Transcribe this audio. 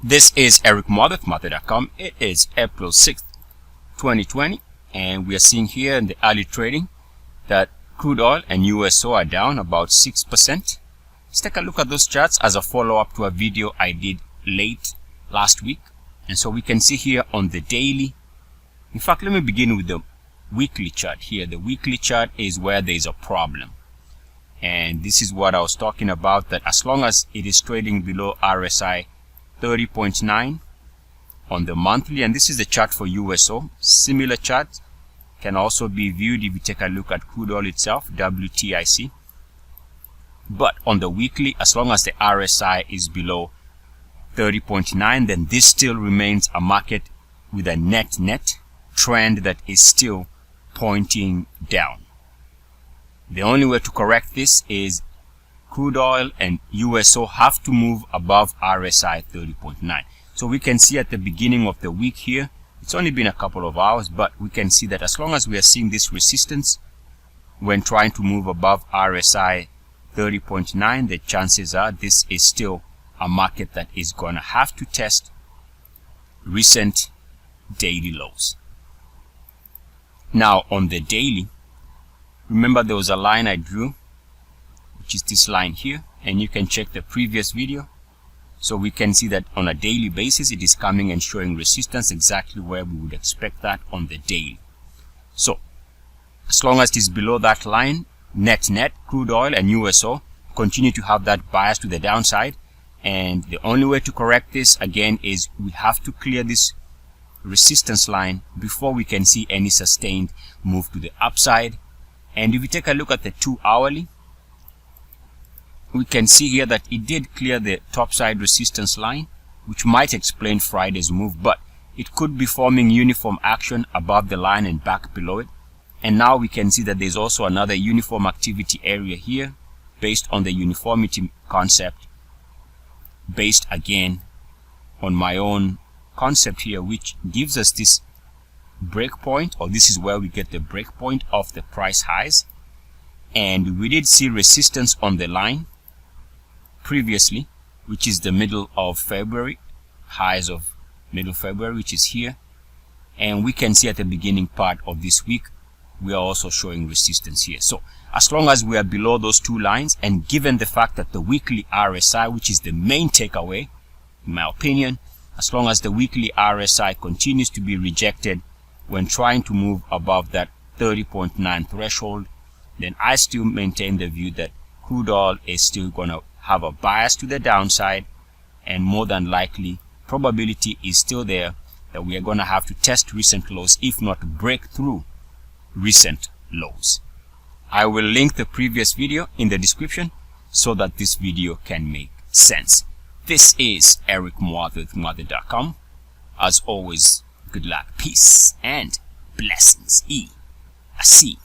This is Eric Muathe, Muathe.com. It is April 6th, 2020, and we are seeing here in the early trading that crude oil and USO are down about 6%. Let's take a look at those charts as a follow-up to a video I did late last week. And so we can see here on the daily. In fact, let me begin with the weekly chart here. The weekly chart is where there is a problem. And this is what I was talking about, that as long as it is trading below RSI 30.9 on the monthly, and this is the chart for USO. Similar chart can also be viewed if you take a look at crude oil itself, WTIC. But on the weekly, as long as the RSI is below 30.9, then this still remains a market with a net trend that is still pointing down. The only way to correct this is crude oil and USO have to move above RSI 30.9. So we can see at the beginning of the week here, it's only been a couple of hours, but we can see that as long as we are seeing this resistance when trying to move above RSI 30.9, the chances are this is still a market that is going to have to test recent daily lows. Now on the daily, remember there was a line I drew, which is this line here, and you can check the previous video. So we can see that on a daily basis it is coming and showing resistance exactly where we would expect that on the daily. So as long as it is below that line, net crude oil and USO continue to have that bias to the downside, and the only way to correct this again is we have to clear this resistance line before we can see any sustained move to the upside. And if we take a look at the 2 hourly, we can see here that it did clear the topside resistance line, which might explain Friday's move, but it could be forming uniform action above the line and back below it. And now we can see that there's also another uniform activity area here based on the uniformity concept, based again on my own concept here, which gives us this breakpoint, or this is where we get the breakpoint of the price highs. And we did see resistance on the line previously, which is the middle of February, highs of middle February, which is here. And we can see at the beginning part of this week we are also showing resistance here. So as long as we are below those two lines, and given the fact that the weekly RSI, which is the main takeaway in my opinion, as long as the weekly RSI continues to be rejected when trying to move above that 30.9 threshold, then I still maintain the view that crude oil is still going to have a bias to the downside, and more than likely probability is still there that we are going to have to test recent lows, if not break through recent lows. I will link the previous video in the description so that this video can make sense. This is Eric Muathe with Muathe.com. As always, good luck, peace, and blessings. ETFs.